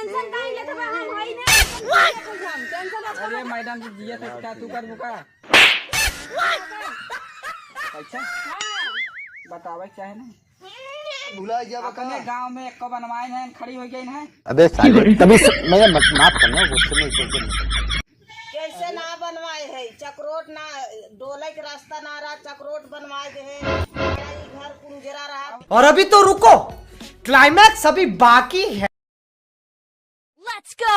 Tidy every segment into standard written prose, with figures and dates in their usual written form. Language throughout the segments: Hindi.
टेंशन काहे लेत बा हम हई ना टेंशन अरे मैडम जी जिया तक क्या तू कर बुका अच्छा बतावे चाहे ना भुला जा अपने गांव में एक को बनवाए हैं खड़ी हो गई है। अबे साले तभी मैं माफ करना गुस्से में कैसे ना बनवाए है चक्रोट ना डोले के रास्ता ना रहा चक्रोट बनवाए दे है घर कुंजरा रहा। और अभी तो रुको, क्लाइमैक्स अभी बाकी है। Let's go.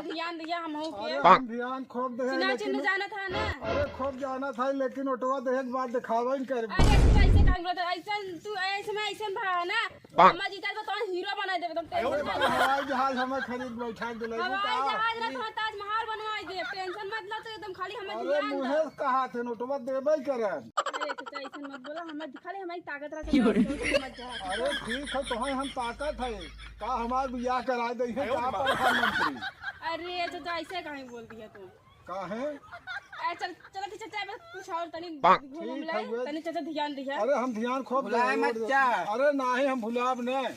ध्यान दिया हम हो किया ध्यान खूब दे चिन्ह चिन्ह जाना था ना। अरे खूब जाना था लेकिन ऑटोवा देख के बाद दिखावा ही कर। अरे तू ऐसे कांगलो तो ऐसा तू ऐसे में ऐसा भा ना अम्मा जीता तो तोन हीरो बना देबे तुम टेंशन हवाई जहाज हमें खरीद बैठा दिले हवाई जहाज ना तो ताजमहल बनवा दे टेंशन मत लो तो एकदम खाली हमें अरे ध्यान मुहे कहा थे ऑटोवा देबे करे। अरे तो ऐसा मत बोलो हमें खाली हमारी ताकत रखे मत जा। अरे ठीक है तो हम ताकत है का हमार बियाह करा दे है का प्रधानमंत्री। अरे तो ऐसे काहे बोल दिया तू का है चल चलो कि चाचा कुछ और तनी घूम ले तनी चाचा ध्यान दिया। अरे हम ध्यान खूब भुलाए मत जा। अरे नहीं हम भुलाब नहीं।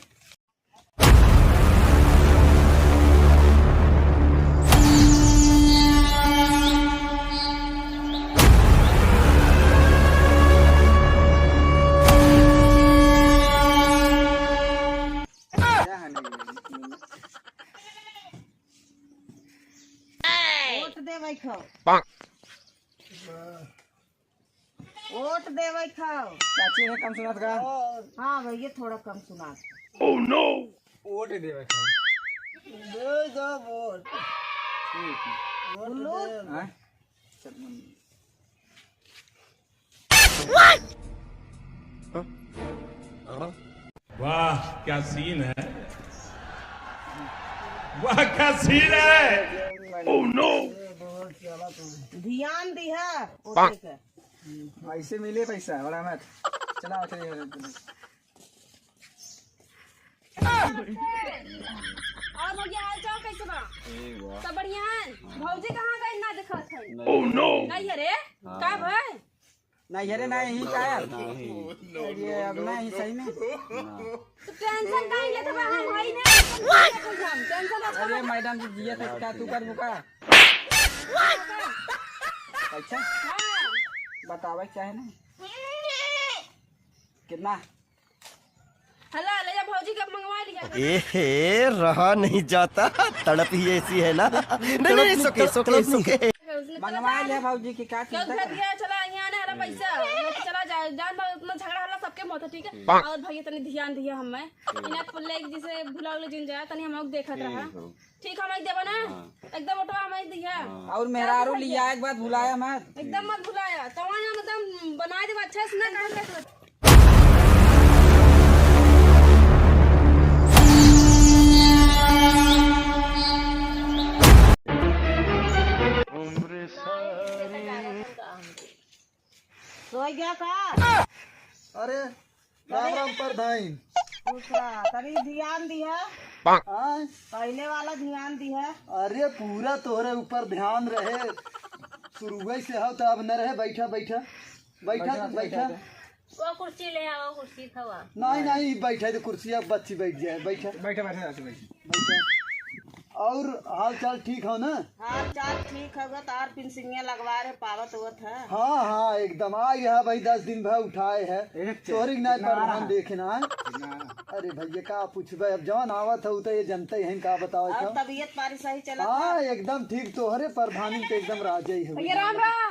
वोट दे बैठो वोट दे बैठो चाची ने कम सुना था। हाँ भैया थोड़ा कम सुना। वोट दे बैठा दे दो वोट बोलो हां वाह क्या सीन है, वाह क्या सीन है। ओह नो ध्यान दिया ऐसे मिले पैसा बड़ा मत चला और भैया हाल चाल कैसे बा सब बढ़िया है। भौजी कहाँ गई ना देखा था। ओह नो नहीं अरे का भाई नहीं अरे नहीं का ये अब नहीं सही में तो टेंशन काहे लेत बा हम हई ना टेंशन अरे मैडम जी जिया तक क्या तू कर बुका अच्छा बतावे चाहे ना कितना हला ले जा भौजी के मंगवा लिया। ए रहा नहीं जाता, तड़प ही ऐसी है ना। नहीं सोके सोके सोके मंगवा लिया भाजी की क्या चल चिंता भैया चला यहाँ ना हरा पैसा लेके चला जाए जान उतना झगड़ा हल्ला सबके मत है ठीक है। और भैया तनी ध्यान दिया हमें इना पुल्ले जिसे भुला उले जिन जाए तनी हम देखत रहा ठीक हमें देबो ना एकदम ऑटो हमें दिया। और मेहरारू लिया एक बात भुलाया मत एकदम मत भुलाया तो वहां एकदम बना दे अच्छा से ना काहे सो गया का। अरे राम राम प्रधान दूसरा तभी ध्यान दिया हाँ? पहले वाला ध्यान दिया। अरे पूरा तोहरे ऊपर ध्यान रहे शुरू से हो तो अब न रहे। बैठा बैठा बैठा तू बैठा वो कुर्सी ले आओ कुर्सी थवा नहीं नहीं बैठा तो कुर्सी अब बच्ची बैठ जाए। बैठा बैठे बैठे बैठे बैठा और हाल चाल ठीक हो ना। हाल चाल ठीक है तार पिनसिंगे लगवा रहे पावत हुआ था। हाँ हाँ एकदम आ गया भाई 10 दिन भर उठाए है तोहरी नहीं प्रधान देखना है। अरे भैया का पूछबे अब जवान आवत है तो ये जनते हैं का बताओ और क्यों। तबीयत पारी सही चला। हाँ एकदम ठीक तोहरे प्रधानी पे एकदम राजा ही भैया है। राम राम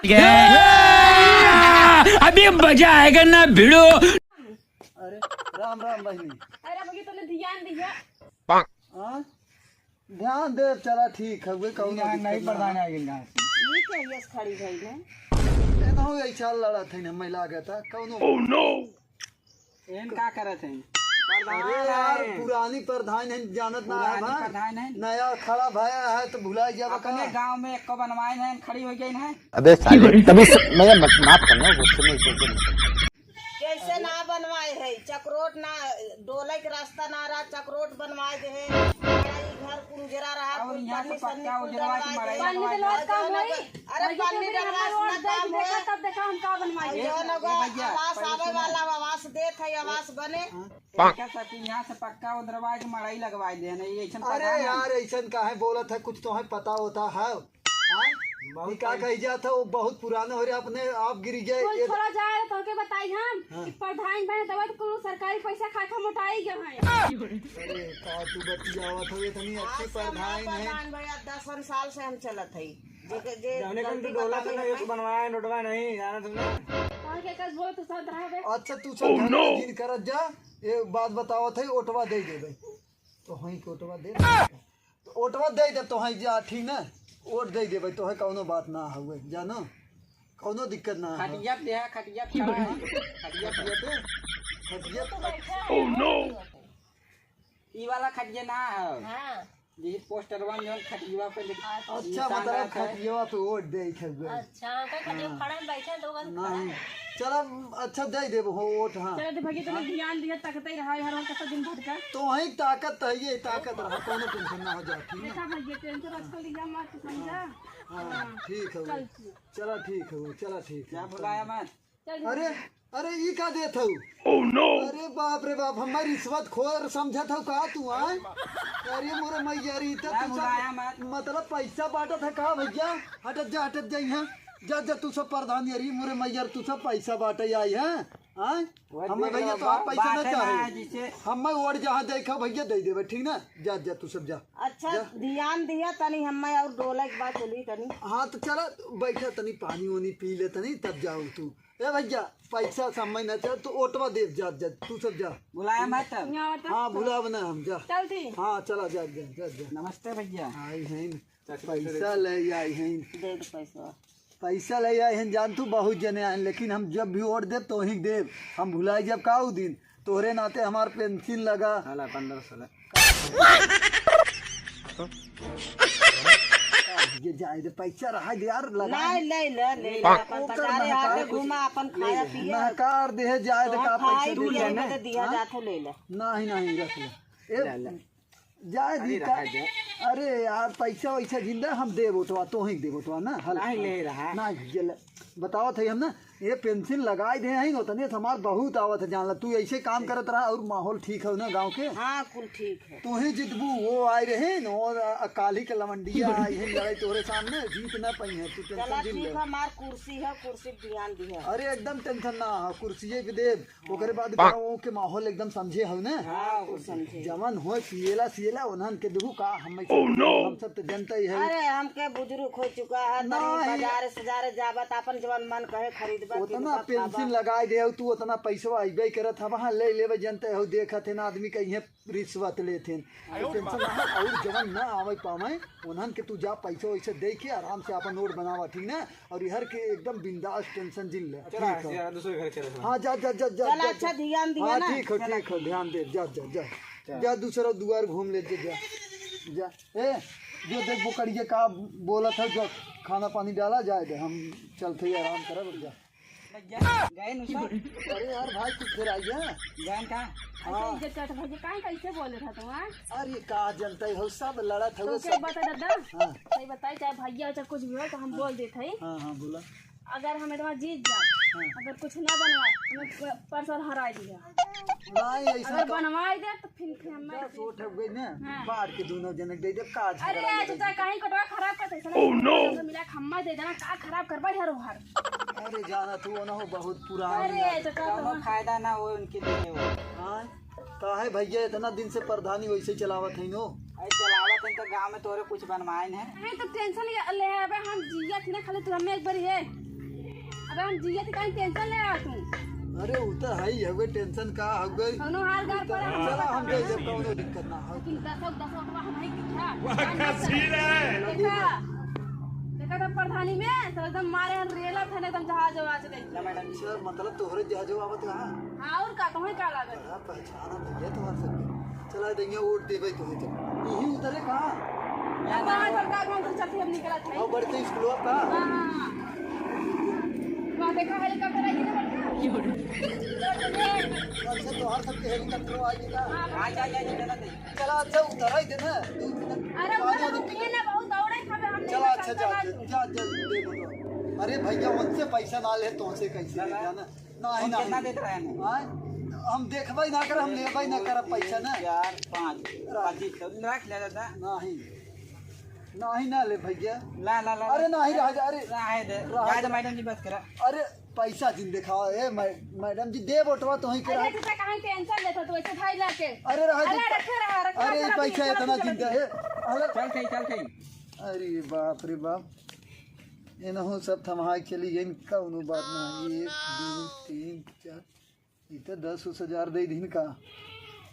अभी मजा आएगा ना भिड़ो। अरे राम राम बहनी। अरे भैया तूने ध्यान दिया हाँ ध्यान दे चला ठीक है वे कहूँ नहीं प्रधान आ गई यहाँ ये क्या यस खड़ी गई है ना हो ऐसा लड़ा थे ना मैं लागा था कौन। ओह नो एन का करत है अरे यार पुरानी प्रधान है जानत ना है ना प्रधान है नया खड़ा भया है तो भुला जा अपने गांव में एक को बनवाए हैं खड़ी हो गई है। अबे साले तभी मैं माफ करना गुस्से में कैसे ना बनवाए है चक्रोट ना डोले के रास्ता ना रहा चक्रोट बनवाए दे है घर कुंजरा रहा और यहाँ से पक्का उजरवा के मड़ाई पानी लगवा डलवा काम होई अरे पानी डलवा ना काम हो देखा तब देखा हम का बनवाई जौन आवास आवे वाला आवास देत है आवास बने क्या सकी यहाँ से पक्का उजरवा के मड़ाई लगवा दे ना ये ऐसा अरे यार ऐसा काहे बोलत है, कुछ तुम्हें पता होता है? हाँ? क्या कही जाता वो बहुत पुराने हो रहे, अपने आप गिर गए। कोई थोड़ा जाए तो के बताई हम कि प्रधान बने दवा तो कोनो सरकारी पैसा खा खा मोटाई गए हैं। अरे का तू बतियावत हो, इतनी अच्छी प्रधान है। प्रधान भैया 10 साल से हम चलत है जाने कन तू डोला तो नहीं बनवाया नोटवा नहीं जाना तुमने और के कस बोल तो सब रहा अच्छा तू सब दिन करत जा। एक बात बताओ थे, ओटवा दे दे तो हई के ओटवा दे तो ओटवा दे दे तो हई जा, ठीक ना? ओट दे दे तो है, कौनो बात ना हुए जानो, कौनो दिक्कत ना है। खटिया पे है, खटिया खड़ा है, खटिया पे खटिया ओह नो ई वाला खटिया ना है। हां जी पोस्टर वन जो खटिया पे लिखा है। अच्छा मतलब खटिया पे ओट दे हुए। अच्छा का खटिया खड़ा में बैठे दो नहीं चलो अच्छा दे दे हो ओट। हाँ चलो भगी तो ध्यान दिया तकते ही रहा हर वक्त दिन भर का तो वही ताकत है, ये ताकत रहा, कोनो टेंशन ना हो जाती है। देखा भगी टेंशन आजकल लिया मत समझा। हाँ ठीक है वो, चलो ठीक है वो, चलो ठीक है। क्या बुलाया मैं? अरे अरे ये का देत हूँ? ओह नो अरे बाप रे बाप, हमारी रिश्वत खोर समझत हूँ का तू? आए अरे मोरे मैयारी मतलब पैसा बांटा था का भैया? हटत जा यहाँ जा तू सब प्रधान यारी मोरे मैयर, तू सब पैसा बांटे आई है। हमें भैया तो आप पैसा ना चाहे, हमें और जहाँ देखा भैया दे देवे, ठीक ना? जा तू सब जा। अच्छा ध्यान दिया तनी हमें और डोला के बाद चली तनी। हाँ तो चला बैठा तनी, पानी वानी पी ले तनी तब जाओ तू। ए भैया पैसा समय न चल तो ओटवा दे जा तू सब जा। बुलाया मैं तब? हाँ बुला बना हम जा। चलती हाँ चला जा। नमस्ते भैया। आई हैं पैसा ले आई हैं, दे दो पैसा ले आए हैं जान, तू बहुत जने आए, लेकिन हम जब भी ओट देव तो ही देव, हम भुलाए जब का उ दिन तोहरे नाते हमार पेंशन लगा 15 ये जाए दे पैसा रहा दे यार लगा ले अपन बाजारे आके घुमा अपन खाया पिया नकार दे जाए दे का पैसा तू लेना दिया जातो ले ले। नहीं रख ले जाए दी का। अरे यार पैसा वैसा जिंदा हम दे बोटवा तो ही दे बोटवा ना हल नहीं ले रहा ना बताओ थे हम ना ये पेंशन लगाए दे हैं होता नहीं हमार बहुत आवत है जान ला। तू ऐसे काम करत रहा और माहौल ठीक है ना गांव के? हाँ कुल ठीक है। तू ही जितबू वो आए रहे न और अकाली के लवंडिया आई है लड़ाई तोरे सामने जीत ना पाई है। तू टेंशन ठीक है, हमार कुर्सी है, कुर्सी ध्यान दी है। अरे एकदम टेंशन ना हो, कुर्सी के देव ओकरे बाद गाँव के माहौल एकदम समझे हो ना। जवन हो सिएला उन्हन के देखू का हम सब तो जनता ही है। अरे हमके बुजुर्ग हो चुका है, बाजार सजारे जाबत अपन जवन मन कहे खरीद उतना पेंशन लगाए दे तू उतना पैसा अबे करत है वहाँ ले लेवे जनते हो देखत है ना आदमी कहीं रिश्वत लेते पेंशन और जवन ना आवे पावे उन्हन के तू जा पैसा वैसे दे के आराम से अपन नोट बनावा, ठीक ना? और इहर के एकदम बिंदास टेंशन जिल ले। हाँ जा अच्छा ध्यान दिया ना। ठीक है ध्यान दे जा दूसरा दुआर घूम ले जा ए जो देख वो करिए का बोला था जो खाना पानी डाला जाए दे, हम चलते आराम कर जा। गए नुसर? अरे यार भाई तू फिर आई है गए का? हाँ कैसे बोले था तुम? अरे का जनता हो सब लड़ा था वो सब बता दादा। हाँ सही बताई, चाहे भैया चाहे कुछ भी हो तो हम बोल देते हैं। हाँ बोला अगर हमें तुम्हारा जीत जा अगर कुछ ना बनवाए हमें परसों हरा दिया, नहीं ऐसा अगर बनवाए दे तो फिर हमें सोच हो गई ना बाहर के दोनों जने दे दे का। अरे चाचा कहीं कटवा खराब करते हैं। ओह नो मिला खम्मा दे देना का खराब करबा हर हर। अरे जाना तू ना हो बहुत पुराना। अरे चाचा तो फायदा ना हो उनके लिए वो। हां काहे भैया इतना दिन से प्रधानी वैसे चलावत है नो? अरे चलावत है तो गांव में तोरे कुछ बनवाए है। नहीं तो टेंशन ले अबे हम जिया थी ना खाली तू हमें एक बार है अबे हम जिया थी कहीं टेंशन ले आ तू। अरे उतर है हवे टेंशन का हो गई कोनो हार गार पर चला हम दे दे कोनो दिक्कत ना हो। लेकिन 10 हम नहीं किया वाह क्या सीन है। देखा था प्रधानी में तो एकदम मारे रेला थे एकदम जहाज आवाज दे। मैडम सर मतलब तोहरे जहाज आवत है। हां और का तुम्हें का लागत? पहचाना भैया तुम्हारे सब चला देंगे वोट देबे तो यही उतरे कहां बाहर सरकार में चलती हम निकला था और बढ़ते स्कूल का। हां वहां देखा हेलीकॉप्टर आई ना अच्छा तो हर सबके हेलीकॉप्टर आएगा। आ जा चला अच्छा उतर ही देना। अरे वो तो ना अच्छा जा जा जा दे बोलो। अरे भैया उनसे पैसा ना ले तो से कैसे ले जाना नहीं कितना नहीं देख रहे हैं हाँ? हम देखबै ना कर हम लेबै ना कर पैसा ना 4 5 25 रख ले दादा नहीं नहीं ना ले भैया ला ला ला अरे नहीं राजा अरे रहे दे राजा मैडम जी बस करा अरे पैसा जिन दिखाओ ए मैडम जी दे बोटवा तो ही करा अरे तुझे कहाँ टेंशन लेता तू ऐसे भाई लाके अरे रहा अरे रखे रहा रखे अरे रहा, पैसा रखे इतना रहा, चिंता है अरे चल कहीं अरे बाप रे बाप इनहु सब थमा चली गई कौनो बात नहीं 1 2 3 4 ये तो 10,000 दे दिन का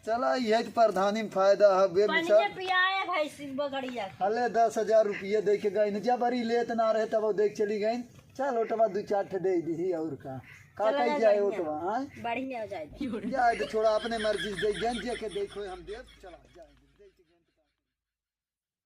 चला यह तो प्रधानी में फायदा है बेमिसाल पियाए भाई सिंह बगड़िया हले 10,000 रुपये दे के गई जब बड़ी लेत ना रहे तब वो देख चली गई चल ओटवा 2-4 ठे दे दी और का कही जाए ओटवा हाँ बढ़िया हो जाए जाए तो छोड़ा अपने मर्जी से दे के देखो हम देव चला जाए